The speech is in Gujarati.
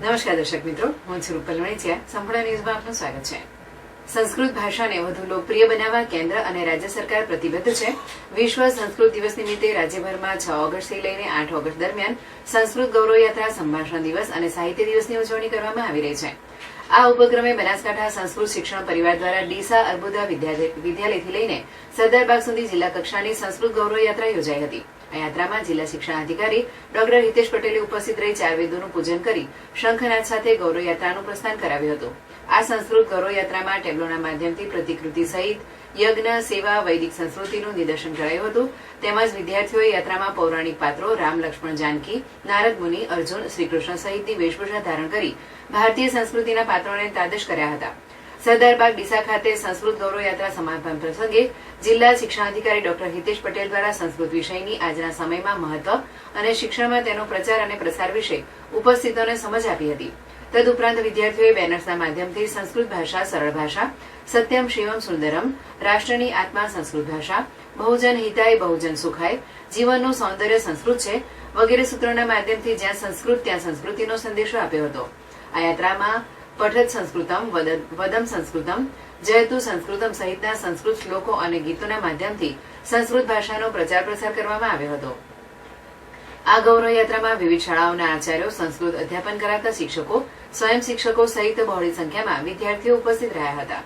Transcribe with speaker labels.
Speaker 1: નમસ્કાર દર્શક મિત્રો, હું છું રૂપલ વણિચિયા. સંપૂર્ણ ન્યૂઝમાં આપનું સ્વાગત છે. સંસ્કૃત ભાષાને વધુ લોકપ્રિય બનાવવા કેન્દ્ર અને રાજ્ય સરકાર પ્રતિબદ્ધ છે. વિશ્વ સંસ્કૃત દિવસ નિમિત્તે રાજ્યભરમાં 6 ઓગસ્ટથી લઈને 8 ઓગસ્ટ દરમિયાન સંસ્કૃત ગૌરવ યાત્રા, સંભાષણ દિવસ અને સાહિત્ય દિવસની ઉજવણી કરવામાં આવી રહી છે. આ ઉપક્રમે બનાસકાંઠા સંસ્કૃત શિક્ષણ પરિવાર દ્વારા ડીસા અર્બુદા વિદ્યાલયથી લઈને સરદાર બાગ સુધી જિલ્લા કક્ષાની સંસ્કૃત ગૌરવ યાત્રા યોજાઈ હતી. આ યાત્રામાં જિલ્લા શિક્ષણાધિકારી ડોક્ટર હિતેશ પટેલે ઉપસ્થિત રહી 4 વેદોનું પૂજન કરી શંખનાદ સાથે ગૌરવ યાત્રાનું પ્રસ્થાન કરાવ્યું હતું. આ સંસ્કૃત ગૌરવ યાત્રામાં ટેબ્લોના માધ્યમથી પ્રતિકૃતિ સહિત યજ્ઞ, સેવા, વૈદિક સંસ્કૃતિનું નિદર્શન કરાયું હતું. તેમજ વિદ્યાર્થીઓએ યાત્રામાં પૌરાણિક પાત્રો રામ, લક્ષ્મણ, જાનકી, નારદ મુનિ, અર્જુન, શ્રીકૃષ્ણ સહિતની વેશભૂષા ધારણ કરી ભારતીય સંસ્કૃતિના પાત્રોને તાદશ કર્યા હતા. સરદાર બાગ ડીસા ખાતે સંસ્કૃત ગૌરવ યાત્રા સમાપન પ્રસંગે જિલ્લા શિક્ષણાધિકારી ડોક્ટર હિતેશ પટેલ દ્વારા સંસ્કૃત વિષયની આજના સમયમાં મહત્વ અને શિક્ષણમાં તેનો પ્રચાર અને પ્રસાર વિશે ઉપસ્થિતોને સમજ આપી હતી. તદુપરાંત વિદ્યાર્થીઓએ બેનર્સના માધ્યમથી સંસ્કૃત ભાષા સરળ ભાષા, સત્યમ શિવમ સુંદરમ, રાષ્ટ્રની આત્મા સંસ્કૃત ભાષા, બહુજન હિતાય બહુજન સુખાય, જીવનનું સૌંદર્ય સંસ્કૃત છે વગેરે સૂત્રોના માધ્યમથી જ્યાં સંસ્કૃત ત્યાં સંસ્કૃતિનો સંદેશો આપ્યો હતો. આ યાત્રામાં પઠત સંસ્કૃતમ, વદમ સંસ્કૃતમ, જયતુ સંસ્કૃતમ સહિતના સંસ્કૃત શ્લોકો અને ગીતોના માધ્યમથી સંસ્કૃત ભાષાનો પ્રચાર પ્રસાર કરવામાં આવ્યો હતો. આ ગૌરવ યાત્રામાં વિવિધ શાળાઓના આચાર્યો, સંસ્કૃત અધ્યાપન કરાતા શિક્ષકો, સ્વયં શિક્ષકો સહિત બહોળી સંખ્યામાં વિદ્યાર્થીઓ ઉપસ્થિત રહ્યા હતા.